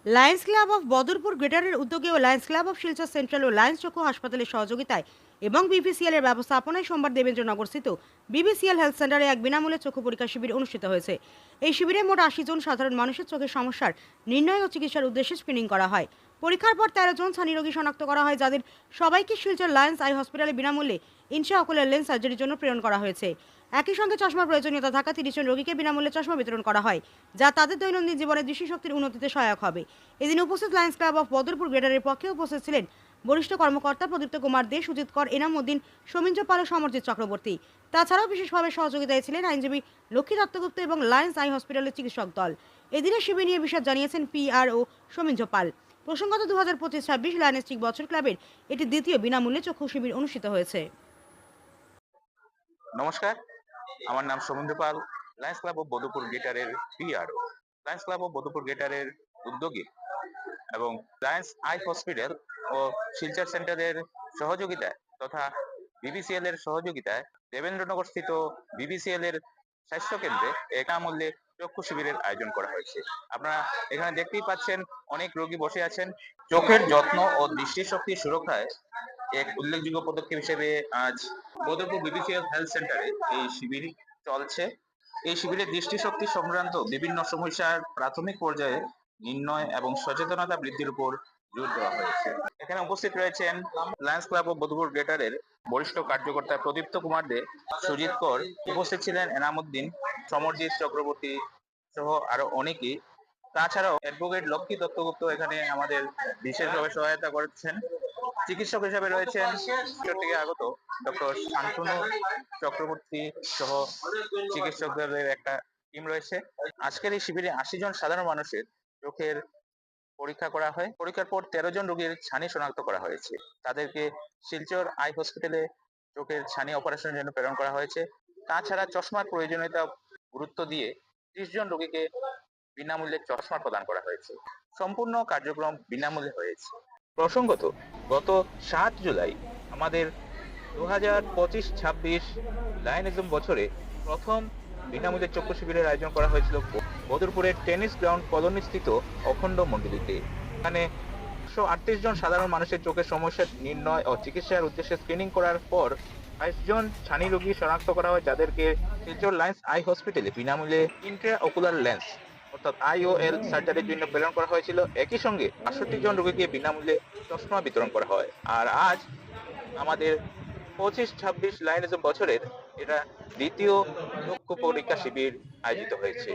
Lions Club of Badarpur গ্রেটারের উদ্যোগে ও Lions Club of Silchar Central ও লায়ন্স চক্ষু হাসপাতালের সহযোগিতায় এবং বিপিসিএল এর ব্যবস্থাপনায় সোমবার দেবেন্দ্রনগরস্থিত বিবিসিএল হেলথ সেন্টারে এক বিনামূল্যে চক্ষু পরীক্ষা শিবির অনুষ্ঠিত হয়েছে। এই শিবিরে মোট ৮০ জন সাধারণ মানুষের চোখের সমস্যার নির্ণয় ও চিকিৎসার উদ্দেশ্যে স্ক্রিনিং করা হয়। পরীক্ষার পর ১৩ জন ছানি রোগী শনাক্ত করা হয়, যাদের সবাইকে শিলচর লায়ন্স আই হসপিটালে বিনামূল্যে ইনট্রাঅকুলার লেন্স সার্জারির জন্য প্রেরণ করা হয়েছে। একই সঙ্গে চশমার প্রয়োজনীয়তা থাকা ৩০ জন রোগীকে বিনামূল্যে চশমা বিতরণ করা হয়, যা তাদের দৈনন্দিন জীবনে দৃষ্টিশক্তির উন্নতিতে সহায়ক হবে। এদিন উপস্থিত লায়ন্স ক্লাব অফ বদরপুর গ্রেটারের পক্ষে উপস্থিত ছিলেন বরিষ্ঠ কর্মকর্তা প্রদীপ্ত কুমার দে, সুজিত কর, এনাম উদ্দিন, সৌমিন্দ্র পাল ও সমরজিৎ চক্রবর্তী। তাছাড়াও বিশেষভাবে সহযোগিতায় ছিলেন আইনজীবী লক্ষ্মী দত্তগুপ্ত এবং লায়ন্স আই হসপিটালের চিকিৎসক দল। এদিনের শিবির নিয়ে বিশদ জানিয়েছেন পিআর ও সৌমিন্দ্র পাল। প্রসঙ্গত ২০২৫-২৬ লায়ন্স ঠিক বছর ক্লাবের এটি দ্বিতীয় বিনামূল্যে চক্ষু শিবির অনুষ্ঠিত হয়েছে। নমস্কার, আমার নাম Soumendra Pal, Lions Club of Badarpur গ্রেটারের PRO. Lions Club of Badarpur গ্রেটারের উদ্যোগে এবং লায়ন্স আই হসপিটাল ও শিলচর সেন্টারের সহযোগিতায় তথা বিবিসিএল এর সহযোগিতায় দেবেন্দ্রনগর স্থিত বিবিসিএল এর স্বাস্থ্য কেন্দ্রে বিনামূল্যে চক্ষু শিবিরের আয়োজন করা হয়েছে। আপনারা এখানে দেখতেই পাচ্ছেন, অনেক রোগী বসে আছেন। চোখের যত্ন ও দৃষ্টিশক্তি সুরক্ষায় এক উল্লেখযোগ্য পদক্ষেপ হিসেবে আজ বদরপুর বিবিসিএল হেলথ সেন্টারে এই শিবির চলছে। এই শিবিরে দৃষ্টিশক্তি সংক্রান্ত বিভিন্ন সমস্যার প্রাথমিক পর্যায়ে নির্ণয় এবং সচেতনতা বৃদ্ধির উপর জোর দেওয়া হয়েছে। এখানে উপস্থিত রয়েছেন লায়ন্স ক্লাব অফ বদরপুর গ্রেটারের বরিষ্ঠ কার্যকর্তা প্রদীপ্ত কুমার দে, সুজিত কর, উপস্থিত ছিলেন এনাম উদ্দিন, সমরজিৎ চক্রবর্তী সহ আরো অনেকেই। তাছাড়াও অ্যাডভোকেট লক্ষ্মী দত্তগুপ্ত এখানে আমাদের বিশেষভাবে সহায়তা করছেন। চিকিৎসক হিসেবে রয়েছেন শিলচর থেকে আগত ডক্টর শান্তনু চক্রবর্তী সহ চিকিৎসকদের একটা টিম রয়েছে। আজকের এই শিবিরে ৮০ জন সাধারণ মানুষের চোখের পরীক্ষা করা হয়। পরীক্ষার পর ১৩ জন রোগীর ছানি শনাক্ত করা হয়েছে। তাদেরকে শিলচর আই হসপিটালে চোখের ছানি অপারেশনের জন্য প্রেরণ করা হয়েছে। তাছাড়া চশমার প্রয়োজনীয়তা গুরুত্ব দিয়ে ৩০ জন রোগীকে বিনামূল্যে চশমা প্রদান করা হয়েছে। সম্পূর্ণ কার্যক্রম বিনামূল্যে হয়েছে। প্রসঙ্গত, গত ৭ জুলাই আমাদের ২০২৫-২৬ লায়নিজম বছরে প্রথম বিনামূল্যে চক্ষু শিবিরের আয়োজন করা হয়েছিল বদরপুরের টেনিস গ্রাউন্ড কলোনি স্থিত অখণ্ড মন্ডলীতে। এখানে ১৩৮ জন সাধারণ মানুষের চোখের সমস্যা নির্ণয় ও চিকিৎসার উদ্দেশ্যে স্ক্রিনিং করার পর ২২ জন ছানি রোগী শনাক্ত করা হয়, যাদেরকে শিলচর লায়ন্স আই হসপিটালে বিনামূল্যে ইন্ট্রাঅকুলার লেন্স অর্থাৎ আইওএল সার্জারির জন্য প্রেরণ করা হয়েছিল। একই সঙ্গে ৬২ জন রোগীকে বিনামূল্যে চশমা বিতরণ করা হয়। আর আজ আমাদের ২৫-২৬ লায়নিজম বছরের এটা দ্বিতীয় চক্ষু পরীক্ষা শিবির আয়োজিত হয়েছে।